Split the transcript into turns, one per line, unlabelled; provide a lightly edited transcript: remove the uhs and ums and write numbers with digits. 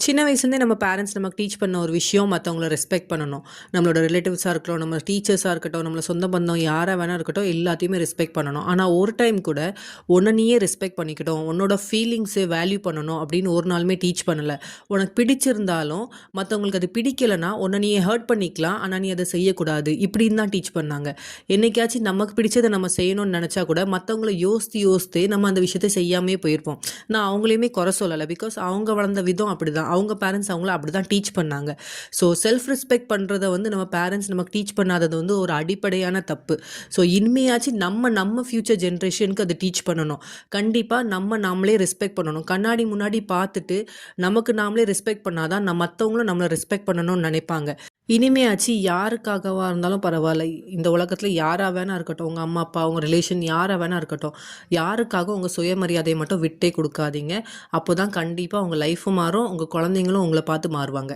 சின்ன வயசுலேருந்தே நம்ம பேரண்ட்ஸ் நமக்கு டீச் பண்ண ஒரு விஷயம் மற்றவங்கள ரெஸ்பெக்ட் பண்ணணும். நம்மளோட ரிலேட்டிவ்ஸாக இருக்கட்டும், நம்ம டீச்சர்ஸாக இருக்கட்டும், நம்மள சொந்த பந்தம் யாராக வேணா இருக்கட்டும், எல்லாத்தையுமே ரெஸ்பெக்ட் பண்ணணும். ஆனால் ஒரு டைம் கூட உன்னை நீயே ரெஸ்பெக்ட் பண்ணிக்கட்டும், உன்னோட ஃபீலிங்ஸை வேல்யூ பண்ணணும் அப்படின்னு ஒரு நாளுமே டீச் பண்ணலை. உனக்கு பிடிச்சிருந்தாலும் மற்றவங்களுக்கு அது பிடிக்கலைன்னா உன்னை நீயே ஹர்ட் பண்ணிக்கலாம், ஆனால் நீ அதை செய்யக்கூடாது இப்படின்னு தான் டீச் பண்ணாங்க. என்னைக்காச்சும் நமக்கு பிடிச்சதை நம்ம செய்யணும்னு நினச்சா கூட மற்றவங்கள யோசித்து நம்ம அந்த விஷயத்தை செய்யாமே போயிருப்போம். நான் அவங்களையுமே குறை சொல்லலை, பிகாஸ் அவங்க வளர்ந்த விதம் அப்படி தான். அவங்க பேரண்ட்ஸ் அவங்கள அப்படி தான் டீச் பண்ணாங்க. ஸோ செல்ஃப் ரெஸ்பெக்ட் பண்ணுறத வந்து நம்ம பேரண்ட்ஸ் நமக்கு டீச் பண்ணாதது வந்து ஒரு அடிப்படையான தப்பு. ஸோ இனிமையாச்சும் நம்ம ஃப்யூச்சர் ஜென்ரேஷனுக்கு அதை டீச் பண்ணணும். கண்டிப்பாக நாமளே ரெஸ்பெக்ட் பண்ணணும். கண்ணாடி முன்னாடி பார்த்துட்டு நமக்கு நாமளே ரெஸ்பெக்ட் பண்ணாதான் மற்றவங்களும் நம்மளை ரெஸ்பெக்ட் பண்ணணும்னு நினைப்பாங்க. இனிமையாச்சு யாருக்காகவா இருந்தாலும் பரவாயில்ல, இந்த உலகத்தில் யாராக வேணா இருக்கட்டும், உங்கள் அம்மா அப்பா உங்கள் ரிலேஷன் யாராக வேணா இருக்கட்டும், யாருக்காக உங்கள் சுயமரியாதையை மட்டும் விட்டே கொடுக்காதீங்க. அப்போ தான் கண்டிப்பாக உங்கள் லைஃப்பும் மாறும், உங்கள் குழந்தைங்களும் உங்களை பார்த்து மாறுவாங்க.